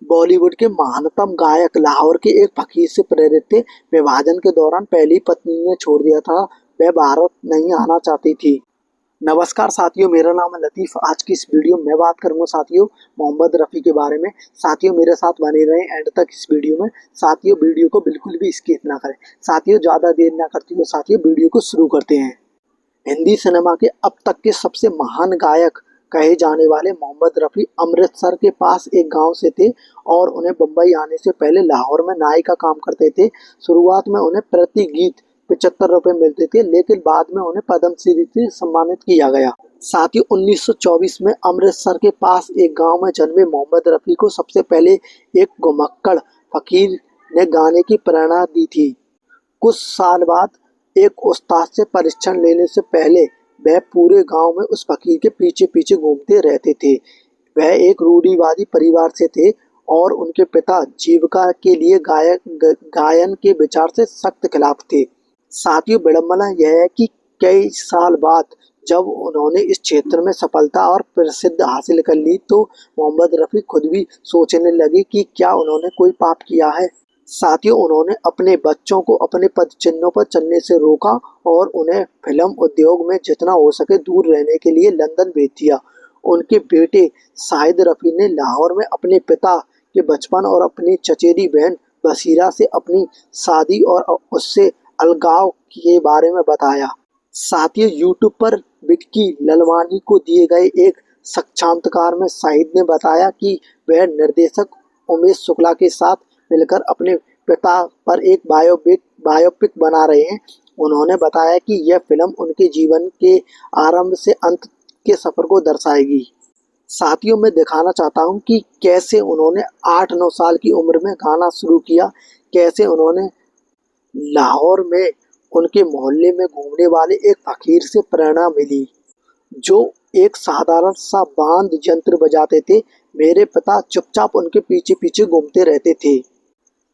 बॉलीवुड के महानतम गायक लाहौर के एक फकीर से प्रेरित थे। विभाजन के दौरान पहली पत्नी ने छोड़ दिया था, वह भारत नहीं आना चाहती थी। नमस्कार साथियों, मेरा नाम है लतीफ़। आज की इस वीडियो में मैं बात करूंगा साथियों मोहम्मद रफ़ी के बारे में। साथियों मेरे साथ बने रहें एंड तक इस वीडियो में। साथियों वीडियो को बिल्कुल भी स्किप ना करें। साथियों ज़्यादा देर ना करते हुए साथियों वीडियो को शुरू करते हैं। हिंदी सिनेमा के अब तक के सबसे महान गायक कहे जाने वाले मोहम्मद रफ़ी अमृतसर के पास एक गांव से थे और उन्हें बम्बई आने से पहले लाहौर में नाई का काम करते थे। शुरुआत में उन्हें प्रति गीत 75 रुपये मिलते थे, लेकिन बाद में उन्हें पद्मश्री से सम्मानित किया गया। साथियों 1924 में अमृतसर के पास एक गांव में जन्मे मोहम्मद रफ़ी को सबसे पहले एक घुमक्कड़ फकीर ने गाने की प्रेरणा दी थी। कुछ साल बाद एक उस्ताद से प्रशिक्षण लेने से पहले वह पूरे गांव में उस फकीर के पीछे पीछे घूमते रहते थे। वह एक रूढ़िवादी परिवार से थे और उनके पिता जीविका के लिए गायन के विचार से सख्त खिलाफ थे। साथियों विडंबना यह है कि कई साल बाद जब उन्होंने इस क्षेत्र में सफलता और प्रसिद्ध हासिल कर ली तो मोहम्मद रफ़ी खुद भी सोचने लगे कि क्या उन्होंने कोई पाप किया है। साथियों उन्होंने अपने बच्चों को अपने पद चिन्हों पर चलने से रोका और उन्हें फिल्म उद्योग में जितना हो सके दूर रहने के लिए लंदन भेज दिया। उनके बेटे शाहिद रफ़ी ने लाहौर में अपने पिता के बचपन और अपनी चचेरी बहन बसीरा से अपनी शादी और उससे अलगाव के बारे में बताया। साथियों यूट्यूब पर विक्की ललवानी को दिए गए एक साक्षात्कार में शाहिद ने बताया कि वह निर्देशक उमेश शुक्ला के साथ मिलकर अपने पिता पर एक बायोपिक बना रहे हैं। उन्होंने बताया कि यह फिल्म उनके जीवन के आरंभ से अंत के सफर को दर्शाएगी। साथियों मैं दिखाना चाहता हूं कि कैसे उन्होंने 8-9 साल की उम्र में गाना शुरू किया, कैसे उन्होंने लाहौर में उनके मोहल्ले में घूमने वाले एक फकीर से प्रेरणा मिली जो एक साधारण सा बांध यंत्र बजाते थे। मेरे पिता चुपचाप उनके पीछे पीछे घूमते रहते थे।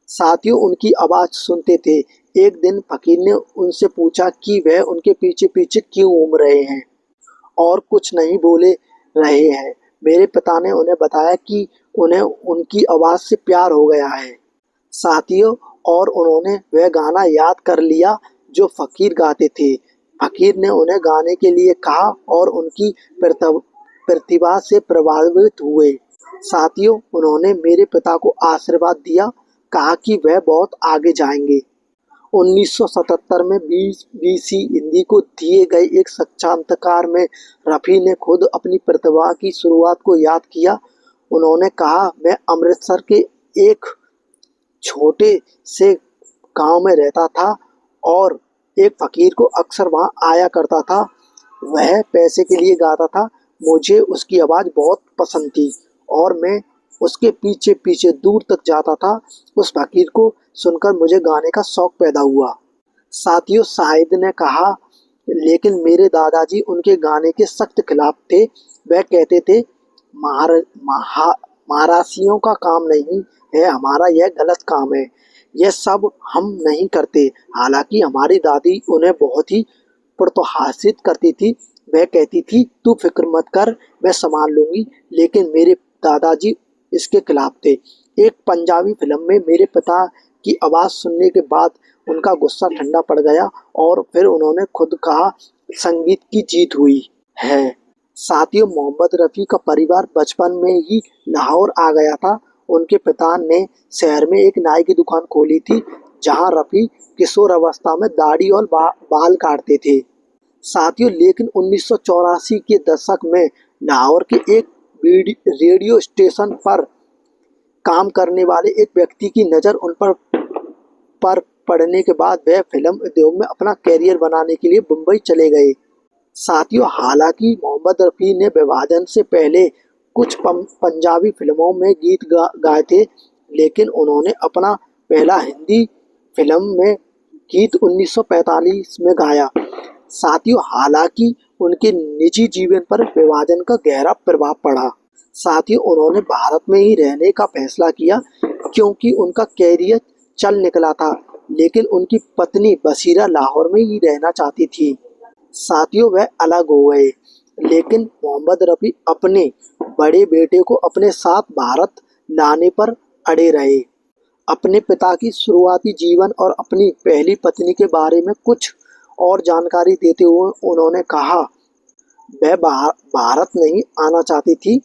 साथियों उनकी आवाज सुनते थे। एक दिन फकीर ने उनसे पूछा कि वह उनके पीछे पीछे क्यों घूम रहे हैं और कुछ नहीं बोले रहे हैं। मेरे पिता ने उन्हें बताया कि उन्हें उनकी आवाज से प्यार हो गया है। साथियों और उन्होंने वह गाना याद कर लिया जो फकीर गाते थे। फकीर ने उन्हें गाने के लिए कहा और उनकी प्रतिभा से प्रभावित हुए। साथियों उन्होंने मेरे पिता को आशीर्वाद दिया, कहा कि वह बहुत आगे जाएंगे। 1977 में BBC हिंदी को दिए गए एक साक्षात्कार में रफ़ी ने खुद अपनी प्रतिभा की शुरुआत को याद किया। उन्होंने कहा, मैं अमृतसर के एक छोटे से गांव में रहता था और एक फकीर को अक्सर वहां आया करता था। वह पैसे के लिए गाता था। मुझे उसकी आवाज़ बहुत पसंद थी और मैं उसके पीछे पीछे दूर तक जाता था। उस फकीर को सुनकर मुझे गाने का शौक पैदा हुआ। साथियों शाहिद ने कहा, लेकिन मेरे दादाजी उनके गाने के सख्त खिलाफ थे। वह कहते थे महाराशियों का काम नहीं है हमारा, यह गलत काम है, यह सब हम नहीं करते। हालांकि हमारी दादी उन्हें बहुत ही प्रोत्साहित करती थी। वह कहती थी तू फिक्र मत कर, मैं संभाल लूंगी, लेकिन मेरे दादाजी इसके खिलाफ थे। एक पंजाबी फिल्म में मेरे पिता की आवाज़ सुनने के बाद उनका गुस्सा ठंडा पड़ गया और फिर उन्होंने खुद कहा संगीत की जीत हुई है। साथियों मोहम्मद रफ़ी का परिवार बचपन में ही लाहौर आ गया था। उनके पिता ने शहर में एक नाई की दुकान खोली थी जहां रफ़ी किशोर अवस्था में दाढ़ी और बाल काटते थे। साथियों लेकिन 1984 के दशक में लाहौर के एक रेडियो स्टेशन पर काम करने वाले एक व्यक्ति की नज़र उन पर पड़ने के बाद वह फिल्म उद्योग में अपना कैरियर बनाने के लिए मुंबई चले गए। साथियों हालांकि मोहम्मद रफ़ी ने विभाजन से पहले कुछ पंजाबी फिल्मों में गीत गाए थे, लेकिन उन्होंने अपना पहला हिंदी फिल्म में गीत 1945 में गाया। साथियों हालांकि उनके निजी जीवन पर विभाजन का गहरा प्रभाव पड़ा। साथियों उन्होंने भारत में ही रहने का फैसला किया क्योंकि उनका कैरियर चल निकला था, लेकिन उनकी पत्नी बसीरा लाहौर में ही रहना चाहती थी। साथियों वह अलग हो गए, लेकिन मोहम्मद रफ़ी अपने बड़े बेटे को अपने साथ भारत लाने पर अड़े रहे। अपने पिता की शुरुआती जीवन और अपनी पहली पत्नी के बारे में कुछ और जानकारी देते हुए उन्होंने कहा, वह भारत नहीं आना चाहती थी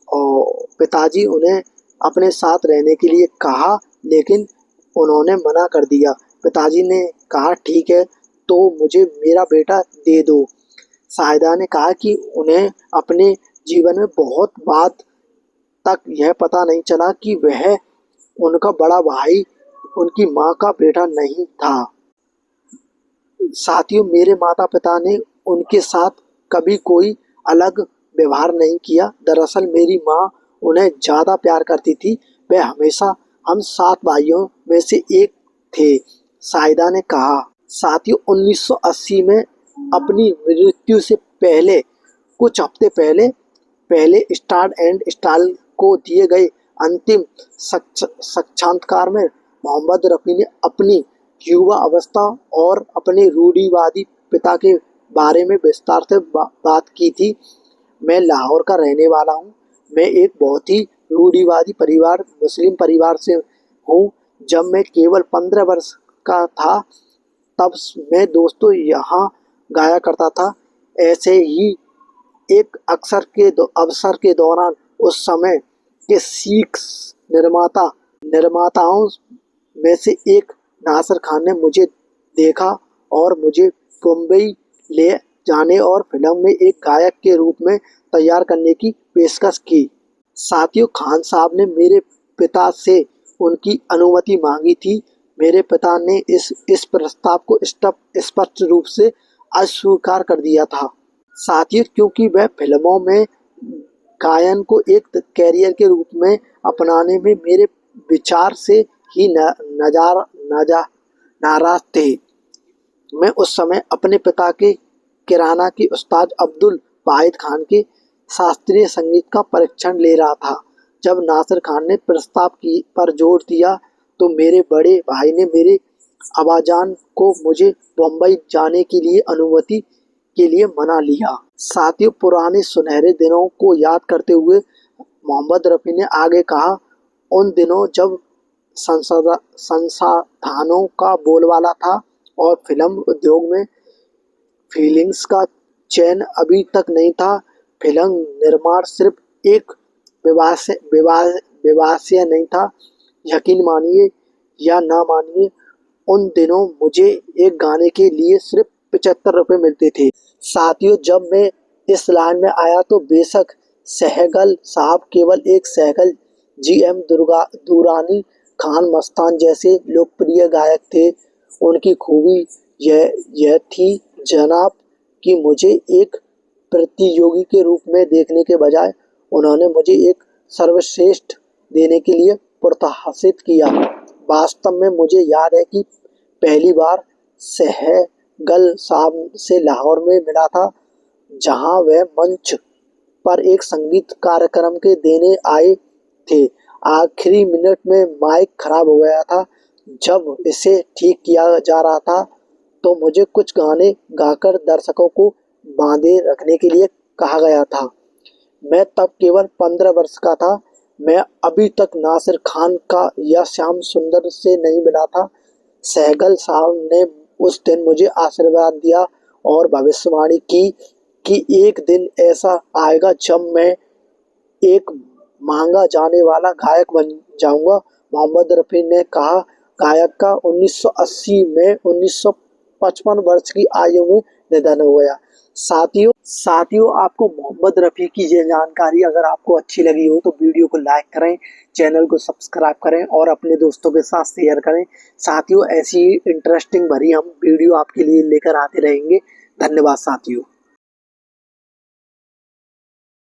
और पिताजी उन्हें अपने साथ रहने के लिए कहा, लेकिन उन्होंने मना कर दिया। पिताजी ने कहा, ठीक है, तो मुझे मेरा बेटा दे दो। शाहिदा ने कहा कि उन्हें अपने जीवन में बहुत बाद तक यह पता नहीं चला कि वह उनका बड़ा भाई उनकी माँ का बेटा नहीं था। साथियों, मेरे माता पिता ने उनके साथ कभी कोई अलग व्यवहार नहीं किया। दरअसल मेरी माँ उन्हें ज़्यादा प्यार करती थी। वह हमेशा हम 7 भाइयों में से एक थे, शाहिदा ने कहा। साथियों, 1980 में अपनी मृत्यु से पहले कुछ हफ्ते पहले स्टार एंड स्टाइल को दिए गए अंतिम साक्षात्कार में मोहम्मद रफ़ी ने अपनी युवा अवस्था और अपने रूढ़िवादी पिता के बारे में विस्तार से बात की थी। मैं लाहौर का रहने वाला हूँ। मैं एक बहुत ही रूढ़िवादी परिवार, मुस्लिम परिवार से हूँ। जब मैं केवल 15 वर्ष का था तब मैं दोस्तों यहाँ गाया करता था। ऐसे ही एक अवसर के दौरान उस समय के सिख निर्माताओं में से एक नासिर खान ने मुझे देखा और मुझे मुंबई ले जाने और फिल्म में एक गायक के रूप में तैयार करने की पेशकश की। साथियों, खान साहब ने मेरे पिता से उनकी अनुमति मांगी थी। मेरे पिता ने इस प्रस्ताव को स्पष्ट रूप से अस्वीकार कर दिया था। साथियों, क्योंकि वह फिल्मों में गायन को एक कैरियर के रूप में अपनाने में मेरे विचार से ही नाराज थे। मैं उस समय अपने पिता के किराना के उस्ताद अब्दुल वाहिद खान के शास्त्रीय संगीत का परीक्षण ले रहा था। जब नासिर खान ने प्रस्ताव पर जोर दिया तो मेरे बड़े भाई ने मेरे अब्बाजान को मुझे बम्बई जाने की लिए अनुमति के लिए मना लिया। साथियों, पुराने सुनहरे दिनों को याद करते हुए मोहम्मद रफ़ी ने आगे कहा, उन दिनों जब संसाधनों का बोलबाला था और फिल्म उद्योग में फीलिंग्स का चयन अभी तक नहीं था। फिल्म निर्माण सिर्फ एक व्यवसाय नहीं था। यकीन मानिए या ना मानिए, उन दिनों मुझे एक गाने के लिए सिर्फ 75 रुपये मिलते थे। साथियों, जब मैं इस लाइन में आया तो बेशक सहगल साहब केवल एक सहगल GM दुरानी खान मस्तान जैसे लोकप्रिय गायक थे। उनकी खूबी यह थी जनाब कि मुझे एक प्रतियोगी के रूप में देखने के बजाय उन्होंने मुझे एक सर्वश्रेष्ठ देने के लिए प्रोत्साहित किया। वास्तव में मुझे याद है कि पहली बार सहगल साहब से लाहौर में मिला था, जहां वह मंच पर एक संगीत कार्यक्रम के देने आए थे। आखिरी मिनट में माइक खराब हो गया था। जब इसे ठीक किया जा रहा था तो मुझे कुछ गाने गाकर दर्शकों को बांधे रखने के लिए कहा गया था। मैं तब केवल 15 वर्ष का था। मैं अभी तक नासिर खान का या श्याम सुंदर से नहीं मिला था। सहगल साहब ने उस दिन मुझे आशीर्वाद दिया और भविष्यवाणी की कि एक दिन ऐसा आएगा जब मैं एक मांगा जाने वाला गायक बन जाऊंगा। मोहम्मद रफ़ी ने कहा, गायक का 1980 में 1955 वर्ष की आयु में निधन हो गया। साथियों, आपको मोहम्मद रफ़ी की ये जानकारी अगर आपको अच्छी लगी हो तो वीडियो को लाइक करें, चैनल को सब्सक्राइब करें और अपने दोस्तों के साथ शेयर करें। साथियों, ऐसी इंटरेस्टिंग भरी हम वीडियो आपके लिए लेकर आते रहेंगे। धन्यवाद साथियों।